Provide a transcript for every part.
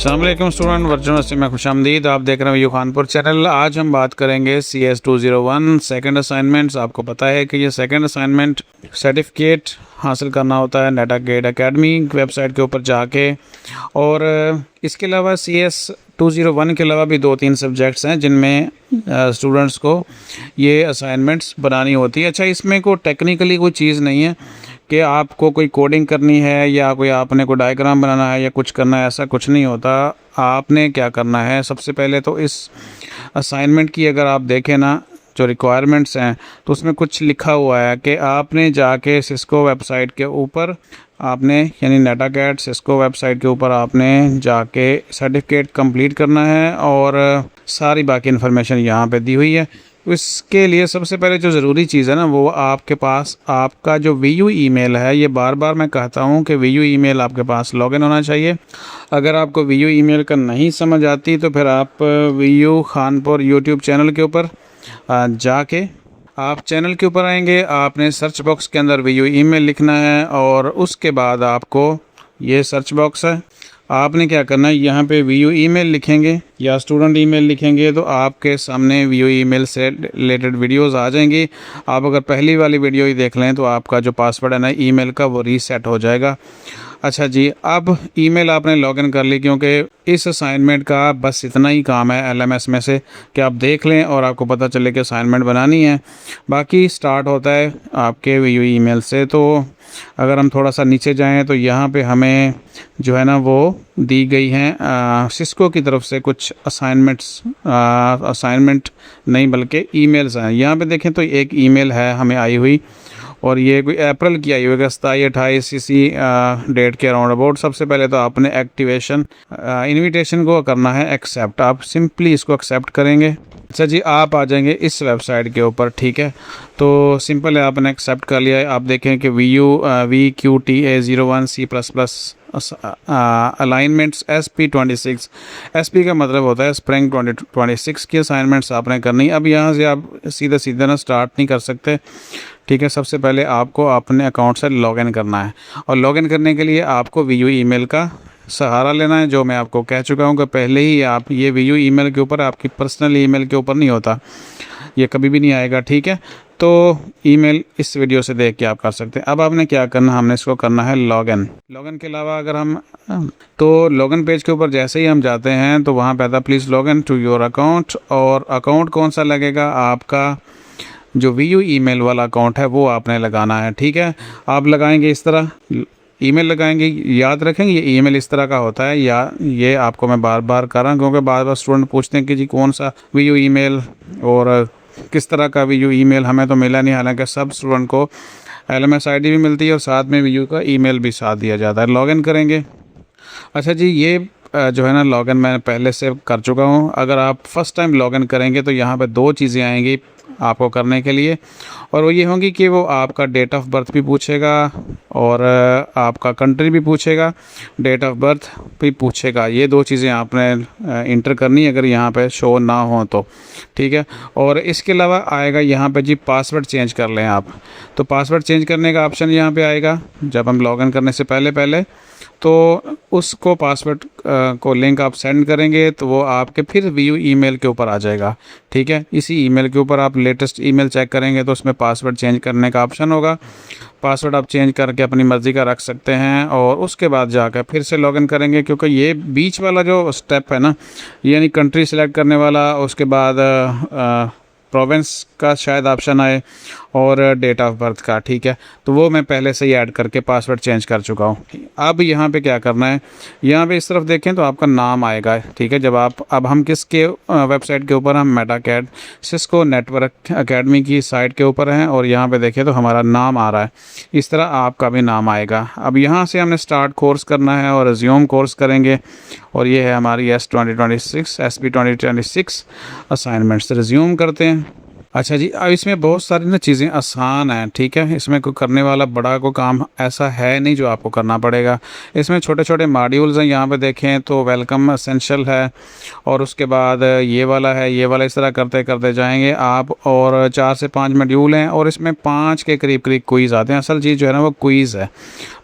अस्सलाम वालेकुम student, virtual में खुशामदीद। आप देख रहे हैं व्यू खानपुर चैनल। आज हम बात करेंगे CS 201 सेकंड असाइनमेंट्स। आपको पता है कि ये सेकंड असाइनमेंट सर्टिफिकेट हासिल करना होता है नेटागेट एकेडमी वेबसाइट के ऊपर जाके। और इसके अलावा CS 201 के अलावा भी 2-3 सब्जेक्ट्स हैं जिनमें स्टूडेंट्स को ये असाइनमेंट्स बनानी होती है। अच्छा, इसमें कोई टेक्निकली कोई चीज़ नहीं है कि आपको कोई कोडिंग करनी है या कोई आपने कोई डायग्राम बनाना है या कुछ करना है, ऐसा कुछ नहीं होता। आपने क्या करना है, सबसे पहले तो इस असाइनमेंट की अगर आप देखें ना, जो रिक्वायरमेंट्स हैं तो उसमें कुछ लिखा हुआ है कि आपने जाके सिस्को वेबसाइट के ऊपर आपने यानी नेटागेट सिस्को वेबसाइट के ऊपर आपने जाके सर्टिफिकेट कंप्लीट करना है और सारी बाकी इन्फॉर्मेशन यहाँ पे दी हुई है। इसके लिए सबसे पहले जो ज़रूरी चीज़ है ना, वो आपके पास आपका जो VU ईमेल है। ये बार बार मैं कहता हूँ कि VU ईमेल आपके पास लॉगिन होना चाहिए। अगर आपको VU ईमेल का नहीं समझ आती तो फिर आप VU खानपुर यूट्यूब चैनल के ऊपर जाके आप चैनल के ऊपर आएंगे, आपने सर्च बॉक्स के अंदर VU ईमेल लिखना है और उसके बाद आपको ये सर्च बॉक्स है, आपने क्या करना है, यहाँ पे VU ईमेल लिखेंगे या स्टूडेंट ईमेल लिखेंगे तो आपके सामने VU ईमेल से रिलेटेड वीडियोस आ जाएंगी। आप अगर पहली वाली वीडियो ही देख लें तो आपका जो पासवर्ड है ना ईमेल का, वो रीसेट हो जाएगा। अच्छा जी, अब ईमेल आपने लॉगिन कर ली, क्योंकि इस असाइनमेंट का बस इतना ही काम है LMS में से कि आप देख लें और आपको पता चले कि असाइनमेंट बनानी है। बाकी स्टार्ट होता है आपके VU ईमेल से। तो अगर हम थोड़ा सा नीचे जाएं तो यहाँ पे हमें जो है ना वो दी गई हैं सिस्को की तरफ से कुछ असाइनमेंट नहीं बल्कि ईमेल्स हैं। यहाँ पे देखें तो एक ईमेल है हमें आई हुई और ये कोई अप्रैल की आई हुई है, 27-28 इसी डेट के अराउंड अबाउट। सबसे पहले तो आपने एक्टिवेशन इनविटेशन को करना है एक्सेप्ट। आप सिंपली इसको एक्सेप्ट करेंगे। अच्छा जी, आप आ जाएंगे इस वेबसाइट के ऊपर, ठीक है। तो सिंपल है, आपने एक्सेप्ट कर लिया है। आप देखें कि VQTA01 C++ alignments SP26। SP का मतलब होता है स्प्रिंग 2026 की असाइनमेंट्स आपने करनी। अब यहाँ से आप सीधा ना स्टार्ट नहीं कर सकते, ठीक है। सबसे पहले आपको अपने अकाउंट से लॉगिन करना है और लॉगिन करने के लिए आपको VU ईमेल का सहारा लेना है, जो मैं आपको कह चुका हूँ कि पहले ही आप ये VU ईमेल के ऊपर, आपकी पर्सनल ईमेल के ऊपर नहीं होता, ये कभी भी नहीं आएगा, ठीक है। तो ईमेल इस वीडियो से देख के आप कर सकते हैं। अब आपने क्या करना, हमने इसको करना है लॉगिन। लॉगिन के अलावा अगर हम तो लॉगिन पेज के ऊपर जैसे ही हम जाते हैं तो वहाँ पे आता please login to your account. और अकाउंट कौन सा लगेगा, आपका जो VU ईमेल वाला अकाउंट है वो आपने लगाना है, ठीक है। आप लगाएंगे इस तरह ईमेल लगाएंगे। याद रखेंगे ये ईमेल इस तरह का होता है, या ये आपको मैं बार बार कर रहा हूँ क्योंकि बार बार स्टूडेंट पूछते हैं कि जी कौन सा VU ईमेल और किस तरह का VU ईमेल, हमें तो मिला नहीं। हालांकि सब स्टूडेंट को LMS ID भी मिलती है और साथ में VU का ईमेल भी साथ दिया जाता है। लॉगिन करेंगे। अच्छा जी, ये जो है ना लॉगिन मैं पहले से कर चुका हूँ। अगर आप फर्स्ट टाइम लॉगिन करेंगे तो यहाँ पे 2 चीज़ें आएंगी आपको करने के लिए, और वो ये होंगी कि वो आपका डेट ऑफ बर्थ भी पूछेगा और आपका कंट्री भी पूछेगा, डेट ऑफ बर्थ भी पूछेगा। ये 2 चीज़ें आपने इंटर करनी अगर यहाँ पे शो ना हो तो, ठीक है। और इसके अलावा आएगा यहाँ पे जी पासवर्ड चेंज कर लें आप, तो पासवर्ड चेंज करने का ऑप्शन यहाँ पे आएगा जब हम लॉगिन करने से पहले तो उसको पासवर्ड को लिंक आप सेंड करेंगे तो वो आपके फिर VU ईमेल के ऊपर आ जाएगा, ठीक है। इसी ईमेल के ऊपर आप लेटेस्ट ईमेल चेक करेंगे तो उसमें पासवर्ड चेंज करने का ऑप्शन होगा। पासवर्ड आप चेंज करके अपनी मर्ज़ी का रख सकते हैं और उसके बाद जाकर फिर से लॉगिन करेंगे, क्योंकि ये बीच वाला जो स्टेप है ना, यानी कंट्री सेलेक्ट करने वाला, उसके बाद प्रोविंस का शायद ऑप्शन आए और डेट ऑफ बर्थ का, ठीक है। तो वो मैं पहले से ही ऐड करके पासवर्ड चेंज कर चुका हूँ। अब यहाँ पे क्या करना है, यहाँ पे इस तरफ देखें तो आपका नाम आएगा, ठीक है। जब आप अब हम किसके वेबसाइट के ऊपर, हम नेटागेट सिस्को नेटवर्क एकेडमी की साइट के ऊपर हैं और यहाँ पे देखें तो हमारा नाम आ रहा है। इस तरह आपका भी नाम आएगा। अब यहाँ से हमने स्टार्ट कोर्स करना है और रिज्यूम कोर्स करेंगे और ये है हमारी SP 2026 असाइनमेंट्स। रिज्यूम करते हैं। अच्छा जी, अब इसमें बहुत सारी ना चीज़ें आसान हैं, ठीक है। इसमें कोई करने वाला बड़ा को काम ऐसा है नहीं जो आपको करना पड़ेगा। इसमें छोटे छोटे मॉड्यूल्स हैं, यहाँ पे देखें तो वेलकम एसेंशियल है और उसके बाद ये वाला है, ये वाला, इस तरह करते करते जाएंगे आप। और 4 से 5 मॉड्यूल हैं और इसमें 5 के करीब क्विज़ आते हैं। असल चीज़ जो है ना वो क्विज़ है,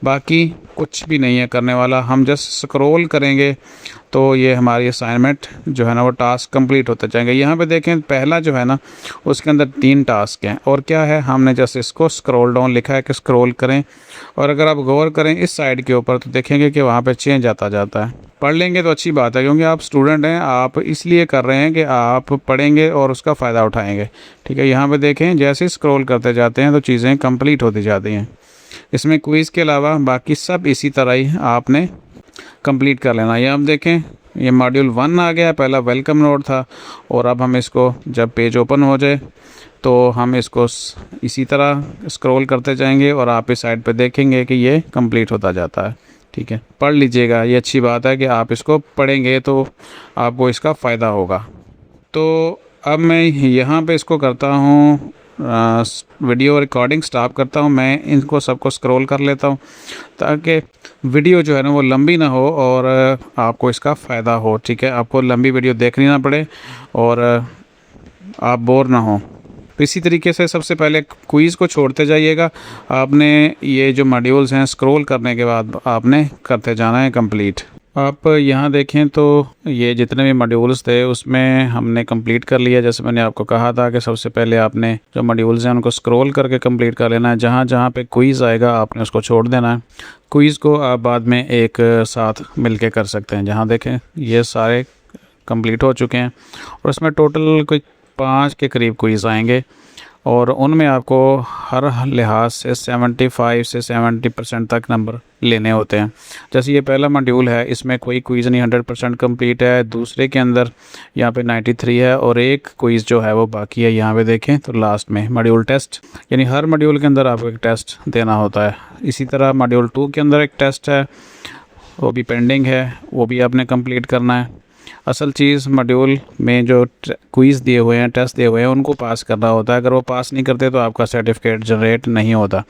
बाकी कुछ भी नहीं है करने वाला। हम जस्ट स्क्रॉल करेंगे तो ये हमारी असाइनमेंट जो है ना वो टास्क कंप्लीट होते जाएंगे। यहाँ पे देखें पहला जो है ना उसके अंदर 3 टास्क हैं और क्या है, हमने जैसे इसको स्क्रॉल डाउन लिखा है कि स्क्रॉल करें, और अगर आप गौर करें इस साइड के ऊपर तो देखेंगे कि वहाँ पे चेंज आता जाता है। पढ़ लेंगे तो अच्छी बात है, क्योंकि आप स्टूडेंट हैं, आप इसलिए कर रहे हैं कि आप पढ़ेंगे और उसका फ़ायदा उठाएंगे। ठीक है, यहाँ पे देखें जैसे स्क्रॉल करते जाते हैं तो चीज़ें कंप्लीट होती जाती हैं। इसमें क्विज़ के अलावा बाकी सब इसी तरह ही आपने कंप्लीट कर लेना। ये आप देखें ये मॉड्यूल 1 आ गया, पहला वेलकम नोट था, और अब हम इसको जब पेज ओपन हो जाए तो हम इसको इसी तरह स्क्रॉल करते जाएंगे और आप इस साइड पे देखेंगे कि ये कंप्लीट होता जाता है। ठीक है, पढ़ लीजिएगा, ये अच्छी बात है कि आप इसको पढ़ेंगे तो आपको इसका फ़ायदा होगा। तो अब मैं यहाँ पे इसको करता हूँ, वीडियो रिकॉर्डिंग स्टॉप करता हूँ, मैं इनको सबको स्क्रॉल कर लेता हूँ ताकि वीडियो जो है ना वो लंबी ना हो और आपको इसका फ़ायदा हो। ठीक है, आपको लंबी वीडियो देखनी ना पड़े और आप बोर ना हो। तो इसी तरीके से सबसे पहले क्विज़ को छोड़ते जाइएगा। आपने ये जो मॉड्यूल्स हैं स्क्रॉल करने के बाद आपने करते जाना है कंप्लीट। आप यहाँ देखें तो ये जितने भी मॉड्यूल्स थे उसमें हमने कंप्लीट कर लिया। जैसे मैंने आपको कहा था कि सबसे पहले आपने जो मॉड्यूल्स हैं उनको स्क्रॉल करके कंप्लीट कर लेना है। जहाँ जहाँ पे क्विज़ आएगा आपने उसको छोड़ देना है। क्विज़ को आप बाद में एक साथ मिलके कर सकते हैं। जहाँ देखें ये सारे कंप्लीट हो चुके हैं और उसमें टोटल कोई 5 के करीब क्विज़ आएंगे और उनमें आपको हर लिहाज से 75 से 70% तक नंबर लेने होते हैं। जैसे ये पहला मॉड्यूल है, इसमें कोई क्विज़ नहीं, 100% कंप्लीट है। दूसरे के अंदर यहाँ पे 93 है और एक क्विज़ जो है वो बाकी है। यहाँ पे देखें तो लास्ट में मॉड्यूल टेस्ट, यानी हर मॉड्यूल के अंदर आपको एक टेस्ट देना होता है। इसी तरह मॉड्यूल 2 के अंदर एक टेस्ट है, वो भी पेंडिंग है, वो भी आपने कंप्लीट करना है। असल चीज़ मॉड्यूल में जो क्विज़ दिए हुए हैं, टेस्ट दिए हुए हैं, उनको पास करना होता है। अगर वो पास नहीं करते तो आपका सर्टिफिकेट जनरेट नहीं होता।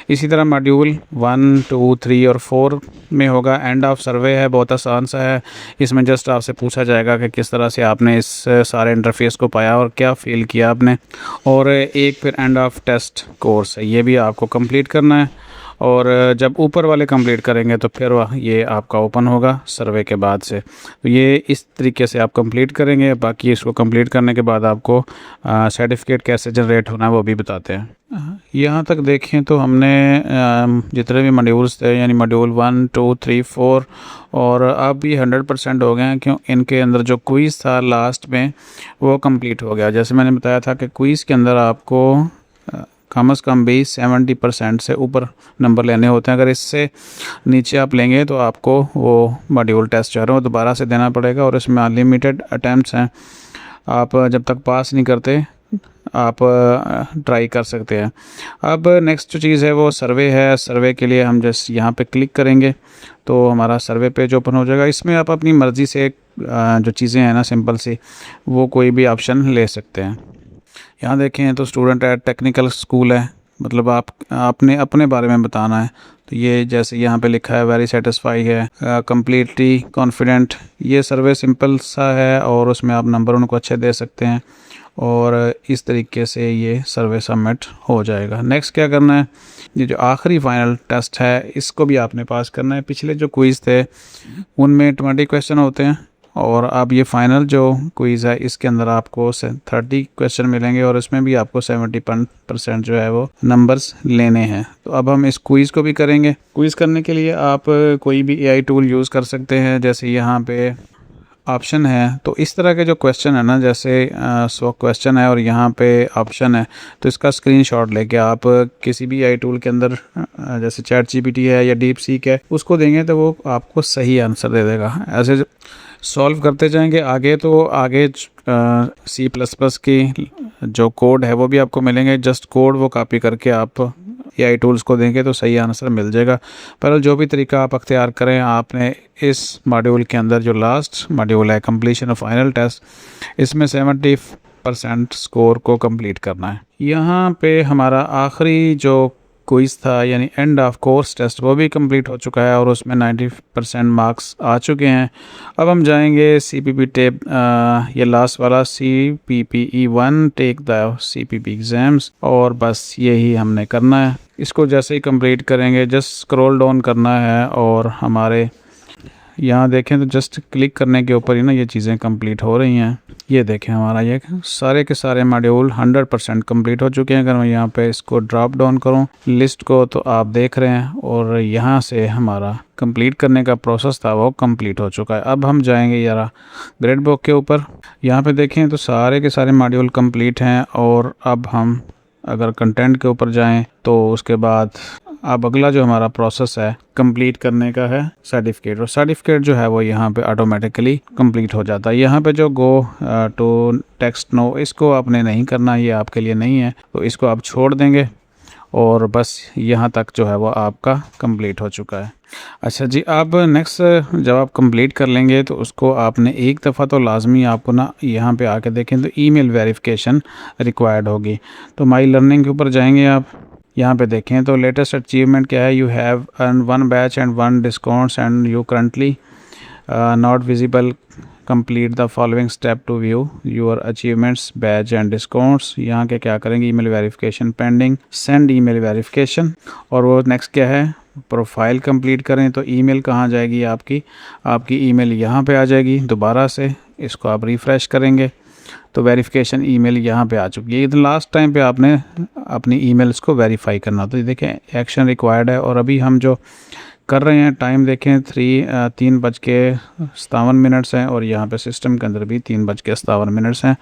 इसी तरह मॉड्यूल 1, 2, 3 और 4 में होगा एंड ऑफ सर्वे है, बहुत आसान सा है। इसमें जस्ट आपसे पूछा जाएगा कि किस तरह से आपने इस सारे इंटरफेस को पाया और क्या फील किया आपने, और एक फिर एंड ऑफ टेस्ट कोर्स है, ये भी आपको कंप्लीट करना है। और जब ऊपर वाले कंप्लीट करेंगे तो फिर वह ये आपका ओपन होगा सर्वे के बाद से। तो ये इस तरीके से आप कंप्लीट करेंगे। बाकी इसको कंप्लीट करने के बाद आपको सर्टिफिकेट कैसे जनरेट होना है वो भी बताते हैं। यहाँ तक देखें तो हमने जितने भी मॉड्यूल्स थे, यानी मॉड्यूल 1, 2, 3, 4 और अब ये 100% हो गए हैं, क्यों इनके अंदर जो क्विज़ था लास्ट में वो कंप्लीट हो गया। जैसे मैंने बताया था कि क्विज़ के अंदर आपको कम से कम भी 70% से ऊपर नंबर लेने होते हैं। अगर इससे नीचे आप लेंगे तो आपको वो मॉड्यूल टेस्ट जो है वो दोबारा से देना पड़ेगा और इसमें अनलिमिटेड अटैम्प्ट्स हैं। आप जब तक पास नहीं करते आप ट्राई कर सकते हैं। अब नेक्स्ट जो चीज़ है वो सर्वे है। सर्वे के लिए हम जस्ट यहाँ पे क्लिक करेंगे तो हमारा सर्वे पेज ओपन हो जाएगा। इसमें आप अपनी मर्ज़ी से जो चीज़ें हैं ना सिंपल सी, वो कोई भी ऑप्शन ले सकते हैं। यहाँ देखें तो स्टूडेंट एट टेक्निकल स्कूल है, मतलब आपने अपने बारे में बताना है। तो ये जैसे यहाँ पे लिखा है वेरी सेटिस्फाई है, कम्प्लीटली कॉन्फिडेंट। ये सर्वे सिंपल सा है और उसमें आप नंबर उनको अच्छे दे सकते हैं और इस तरीके से ये सर्वे सबमिट हो जाएगा। नेक्स्ट क्या करना है, ये जो आखिरी फाइनल टेस्ट है इसको भी आपने पास करना है। पिछले जो क्विज़ थे उनमें 20 क्वेश्चन होते हैं और अब ये फ़ाइनल जो क्विज़ है इसके अंदर आपको 30 क्वेश्चन मिलेंगे और इसमें भी आपको 70% जो है वो नंबर्स लेने हैं। तो अब हम इस क्विज़ को भी करेंगे। क्विज़ करने के लिए आप कोई भी AI टूल यूज़ कर सकते हैं। जैसे यहाँ पे ऑप्शन है, तो इस तरह के जो क्वेश्चन है ना, जैसे 100 क्वेश्चन है और यहाँ पे ऑप्शन है, तो इसका स्क्रीनशॉट लेके आप किसी भी AI टूल के अंदर जैसे ChatGPT है या DeepSeek है उसको देंगे तो वो आपको सही आंसर दे देगा। ऐसे सॉल्व करते जाएंगे आगे तो आगे C++ की जो कोड है वो भी आपको मिलेंगे। जस्ट कोड वो कॉपी करके आप AI टूल्स को देंगे तो सही आंसर मिल जाएगा। पर जो भी तरीका आप अख्तियार करें, आपने इस मॉड्यूल के अंदर जो लास्ट मॉड्यूल है कंप्लीशन ऑफ फाइनल टेस्ट, इसमें 70% स्कोर को कंप्लीट करना है। यहाँ पे हमारा आखिरी जो क्विज़ था यानी एंड ऑफ कोर्स टेस्ट वो भी कंप्लीट हो चुका है और उसमें 90% मार्क्स आ चुके हैं। अब हम जाएंगे CPP टेप, ये लास्ट वाला CPPE1 take the CPP exams, और बस यही हमने करना है। इसको जैसे ही कंप्लीट करेंगे जस्ट स्क्रॉल डाउन करना है और हमारे यहाँ देखें तो जस्ट क्लिक करने के ऊपर ही ना ये चीज़ें कंप्लीट हो रही हैं। ये देखें हमारा ये सारे के सारे मॉड्यूल 100% कंप्लीट हो चुके हैं। अगर मैं यहाँ पे इसको ड्रॉप डाउन करूँ लिस्ट को तो आप देख रहे हैं, और यहाँ से हमारा कंप्लीट करने का प्रोसेस था वो कंप्लीट हो चुका है। अब हम जाएंगे यारा ग्रेड बुक के ऊपर। यहाँ पे देखें तो सारे के सारे मॉड्यूल कंप्लीट हैं। और अब हम अगर कंटेंट के ऊपर जाएं तो उसके बाद अब अगला जो हमारा प्रोसेस है कंप्लीट करने का है सर्टिफिकेट, और सर्टिफिकेट जो है वो यहाँ पे ऑटोमेटिकली कंप्लीट हो जाता है। यहाँ पे जो गो टू टेक्स्ट नो इसको आपने नहीं करना, ये आपके लिए नहीं है, तो इसको आप छोड़ देंगे और बस यहाँ तक जो है वो आपका कंप्लीट हो चुका है। अच्छा जी, अब नेक्स्ट जब आप कंप्लीट कर लेंगे तो उसको आपने एक दफ़ा तो लाजमी आपको ना यहाँ पे आके देखें तो ईमेल वेरिफिकेशन रिक्वायर्ड होगी। तो माई लर्निंग के ऊपर जाएंगे आप, यहाँ पे देखें तो लेटेस्ट अचीवमेंट क्या है, you have earn 1 badge and 1 discounts and you currently not visible, complete the following step to view your achievements badge and discounts. यहाँ के क्या करेंगे, email verification pending, send email verification. और वो नेक्स्ट क्या है, प्रोफाइल कंप्लीट करें तो ईमेल कहाँ जाएगी आपकी ईमेल यहाँ पे आ जाएगी। दोबारा से इसको आप रिफ़्रेश करेंगे तो वेरिफिकेशन ईमेल यहाँ पे आ चुकी है। ये लास्ट टाइम पे आपने अपनी ईमेल्स को वेरीफाई करना। तो ये देखें एक्शन रिक्वायर्ड है, और अभी हम जो कर रहे हैं टाइम देखें 3:57 हैं, और यहाँ पे सिस्टम के अंदर भी 3:57 हैं।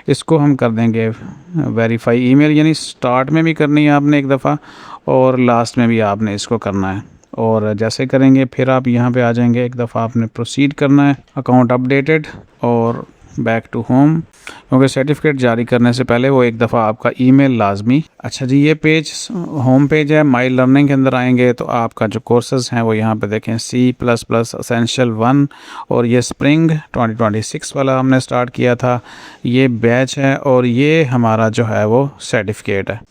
इसको हम कर देंगे वेरीफाई ईमेल, यानी स्टार्ट में भी करनी है आपने एक दफ़ा और लास्ट में भी आपने इसको करना है। और जैसे करेंगे फिर आप यहाँ पे आ जाएंगे, एक दफ़ा आपने प्रोसीड करना है, अकाउंट अपडेटेड और बैक टू होम, क्योंकि सर्टिफिकेट जारी करने से पहले वो एक दफ़ा आपका ईमेल लाजमी। अच्छा जी, ये पेज होम पेज है। माई लर्निंग के अंदर आएंगे तो आपका जो कोर्सेज हैं वो यहाँ पे देखें C++ एसेंशियल 1, और ये स्प्रिंग 2026 वाला हमने स्टार्ट किया था, ये बैच है, और ये हमारा जो है वो सर्टिफिकेट है।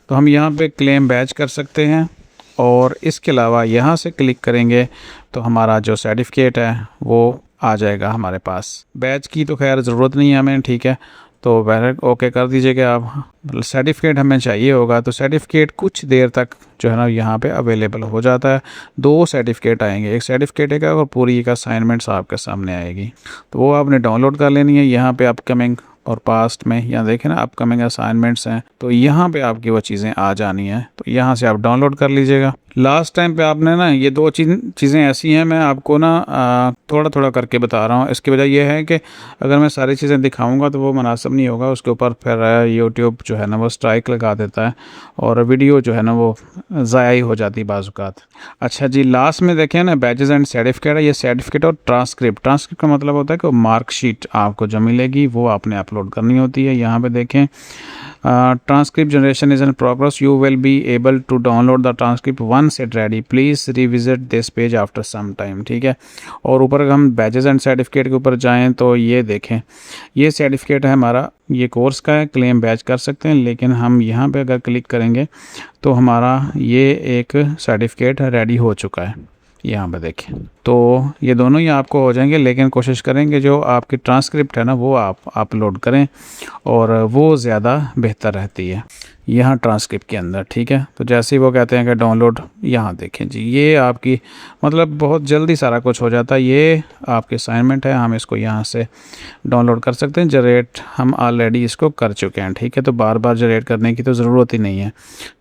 तो हम यहाँ पे क्लेम बैच कर सकते हैं, और इसके अलावा यहाँ से क्लिक करेंगे तो हमारा जो सर्टिफिकेट है वो आ जाएगा हमारे पास। बैच की तो खैर ज़रूरत नहीं है हमें, ठीक है, तो वह ओके कर दीजिएगा आप। सर्टिफिकेट हमें चाहिए होगा तो सर्टिफिकेट कुछ देर तक जो है ना यहाँ पे अवेलेबल हो जाता है। 2 सर्टिफिकेट आएंगे, एक सर्टिफिकेट का और पूरी एक असाइनमेंट्स आपके सामने आएगी, तो वो आपने डाउनलोड कर लेनी है। यहाँ पे अपकमिंग और पास्ट में यहाँ देखें ना अपकमिंग असाइनमेंट्स हैं, तो यहाँ पे आपकी वो चीज़ें आ जानी है, तो यहाँ से आप डाउनलोड कर लीजिएगा। लास्ट टाइम पे आपने ना ये 2 चीज़ें ऐसी हैं, मैं आपको ना थोड़ा थोड़ा करके बता रहा हूँ। इसकी वजह यह है कि अगर मैं सारी चीज़ें दिखाऊंगा तो वो मुनासिब नहीं होगा, उसके ऊपर फिर यूट्यूब जो है ना वो स्ट्राइक लगा देता है और वीडियो जो है ना वो ज़ाया ही हो जाती है बाज़ औक़ात। अच्छा जी, लास्ट में देखें ना बैचेस एंड सर्टिफिकेट है, ये सर्टिफिकेट और ट्रांसक्रिप्ट का मतलब होता है कि मार्कशीट आपको जो मिलेगी वो आपने अपलोड करनी होती है। यहाँ पे देखें transcript generation is in progress, you will be able to download the transcript once it ready, please revisit this page after some time, ठीक है। और ऊपर अगर हम बैचेस एंड सर्टिफिकेट के ऊपर जाएं तो ये देखें, ये सर्टिफिकेट है हमारा, ये कोर्स का है, क्लेम बैच कर सकते हैं, लेकिन हम यहाँ पे अगर क्लिक करेंगे तो हमारा ये एक सर्टिफिकेट रेडी हो चुका है। यहाँ पे देखें तो ये दोनों ही आपको हो जाएंगे, लेकिन कोशिश करेंगे जो आपकी ट्रांसक्रिप्ट है ना वो आप अपलोड करें, और वो ज़्यादा बेहतर रहती है यहाँ ट्रांसक्रिप्ट के अंदर, ठीक है। तो जैसे ही वो कहते हैं कि डाउनलोड, यहाँ देखें जी, ये आपकी मतलब बहुत जल्दी सारा कुछ हो जाता है। ये आपकी असाइनमेंट है, हम इसको यहाँ से डाउनलोड कर सकते हैं। जनरेट हम ऑलरेडी इसको कर चुके हैं, ठीक है, तो बार बार जनरेट करने की तो ज़रूरत ही नहीं है,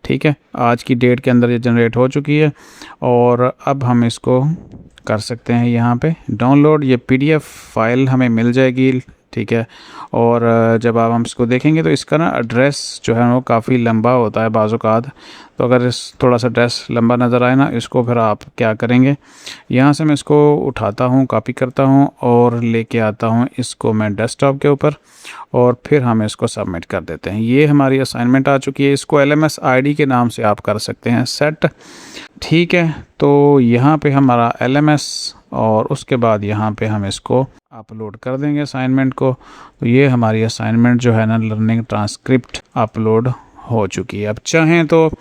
ठीक है। आज की डेट के अंदर ये जनरेट हो चुकी है, और अब हम इसको कर सकते हैं यहाँ पे डाउनलोड। ये PDF फाइल हमें मिल जाएगी, ठीक है। और जब आप हम इसको देखेंगे तो इसका ना एड्रेस जो है वो काफ़ी लंबा होता है बाज़ औक़ात, तो अगर इस थोड़ा सा एड्रेस लंबा नज़र आए ना, इसको फिर आप क्या करेंगे, यहाँ से मैं इसको उठाता हूँ, कॉपी करता हूँ और लेके आता हूँ इसको मैं डेस्कटॉप के ऊपर, और फिर हम इसको सबमिट कर देते हैं। ये हमारी असाइनमेंट आ चुकी है। इसको LMS ID के नाम से आप कर सकते हैं सेट, ठीक है। तो यहाँ पे हमारा LMS, और उसके बाद यहाँ पे हम इसको अपलोड कर देंगे असाइनमेंट को। तो ये हमारी असाइनमेंट जो है ना लर्निंग ट्रांसक्रिप्ट अपलोड हो चुकी है। अब चाहें तो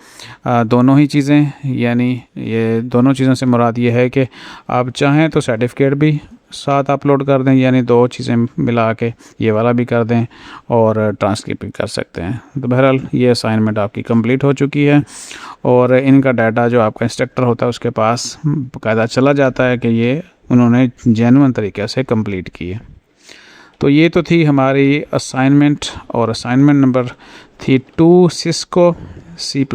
दोनों ही चीज़ें, यानी ये दोनों चीज़ों से मुराद ये है कि आप चाहें तो सर्टिफिकेट भी साथ अपलोड कर दें, यानी 2 चीज़ें मिला के ये वाला भी कर दें और ट्रांसक्रिप्ट भी कर सकते हैं। तो बहरहाल ये असाइनमेंट आपकी कंप्लीट हो चुकी है, और इनका डाटा जो आपका इंस्ट्रक्टर होता है उसके पास बाकायदा चला जाता है कि ये उन्होंने जेन्युइन तरीके से कंप्लीट की है। तो ये तो थी हमारी असाइनमेंट, और असाइनमेंट नंबर थी 2 सिस्को C++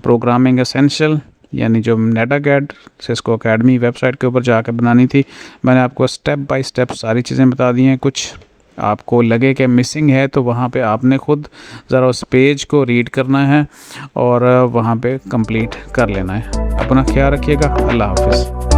प्रोग्रामिंग एसेंशियल, यानी जो नेटागैड सिस्को अकेडमी वेबसाइट के ऊपर जाकर बनानी थी। मैंने आपको स्टेप बाय स्टेप सारी चीज़ें बता दी हैं। कुछ आपको लगे कि मिसिंग है तो वहाँ पे आपने खुद ज़रा उस पेज को रीड करना है और वहाँ पे कंप्लीट कर लेना है। अपना ख्याल रखिएगा। अल्लाह हाफ़िज़।